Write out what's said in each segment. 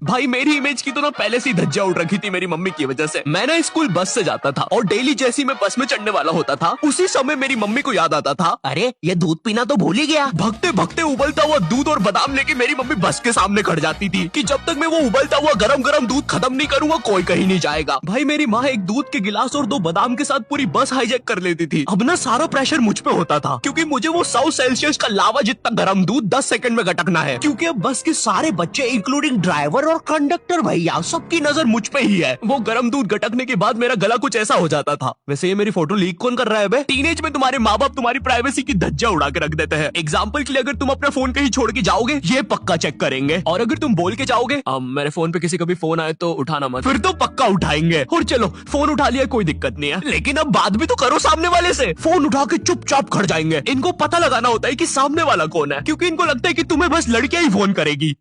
भाई मेरी इमेज की तो ना पहले से ही धज्जियां उड़ रखी थी मेरी मम्मी की वजह से। मैं ना स्कूल बस से जाता था और डेली जैसी मैं बस में चढ़ने वाला होता था उसी समय मेरी मम्मी को याद आता था, अरे ये दूध पीना तो भूल ही गया। भगते भगते उबलता हुआ दूध और बादाम लेके मेरी मम्मी बस के सामने खड़ जाती थी कि जब तक मैं वो उबलता हुआ गरम गरम दूध खत्म नहीं करूंगा कोई कहीं नहीं जाएगा। भाई मेरी माँ एक दूध के गिलास और 2 बादाम के साथ पूरी बस हाईजैक कर लेती थी। अब ना सारा प्रेशर मुझ पे होता था क्योंकि मुझे वो 100 सेल्सियस का लावा जितना गरम दूध 10 सेकंड में गटकना है, क्योंकि अब बस के सारे बच्चे इंक्लूडिंग ड्राइवर और कंडक्टर भैया सबकी नजर मुझ पे ही है। वो गरम दूध गटकने के बाद मेरा गला कुछ ऐसा हो जाता था। वैसे ये मेरी फोटो लीक कौन कर रहा है बे? टीनेज में तुम्हारे माँ बाप तुम्हारी प्राइवेसी की धज्जियां उड़ा के रख देते हैं। एग्जाम्पल के लिए अगर तुम अपना फोन कहीं छोड़ के जाओगे ये पक्का चेक करेंगे, और अगर तुम बोल के जाओगे मेरे फोन पे किसी का भी फोन आए तो उठाना मत, फिर तो पक्का उठाएंगे। और चलो फोन उठा लिया कोई दिक्कत नहीं है, लेकिन अब बात भी तो करो सामने वाले से। फोन उठा के चुपचाप खड़ जाएंगे। इनको पता लगाना होता है कि सामने वाला कौन है, क्योंकि इनको लगता है कि तुम्हें बस लड़कियां ही फोन करेगी।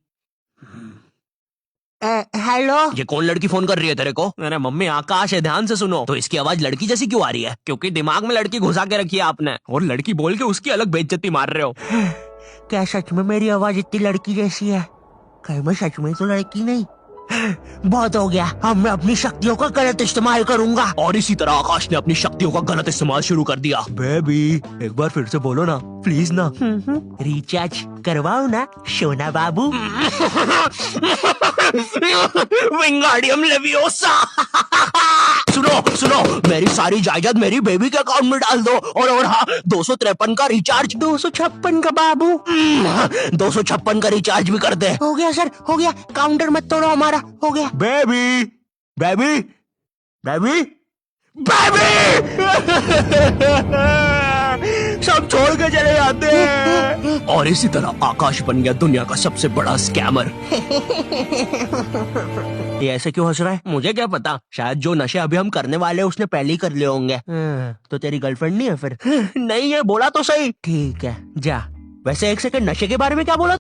हेलो, ये कौन लड़की फोन कर रही है तेरे को? अरे मम्मी आकाश है, ध्यान से सुनो। तो इसकी आवाज लड़की जैसी क्यों आ रही है? क्योंकि दिमाग में लड़की घुसा के रखी है आपने, और लड़की बोल के उसकी अलग बेइज्जती मार रहे हो। क्या सच में मेरी आवाज इतनी लड़की जैसी है? कहीं मैं सच में तो लड़की नहीं? बहुत हो गया, अब मैं अपनी शक्तियों का गलत इस्तेमाल करूंगा। और इसी तरह आकाश ने अपनी शक्तियों का गलत इस्तेमाल शुरू कर दिया। बेबी एक बार फिर से बोलो ना प्लीज ना। रिचार्ज करवाओ ना सोना बाबू। विंगाडियम लेवियोसा। सुनो सुनो, मेरी सारी जायदाद मेरी बेबी के अकाउंट में डाल दो, और हाँ 253 का रिचार्ज। 256 का बाबू। 256 का रिचार्ज भी कर दे। हो गया सर, हो गया, काउंटर मत तोड़ो हमारा, हो गया। Baby baby baby baby. सब छोड़ के चले जाते हैं, और इसी तरह आकाश बन गया दुनिया का सबसे बड़ा स्कैमर। ये ऐसे क्यों हंस रहा है? मुझे क्या पता, शायद जो नशे अभी हम करने वाले हैं उसने पहले ही कर लिए होंगे। तो तेरी गर्लफ्रेंड नहीं है फिर? नहीं है, बोला तो सही। ठीक है जा। वैसे एक सेकंड, नशे के बारे में क्या बोला?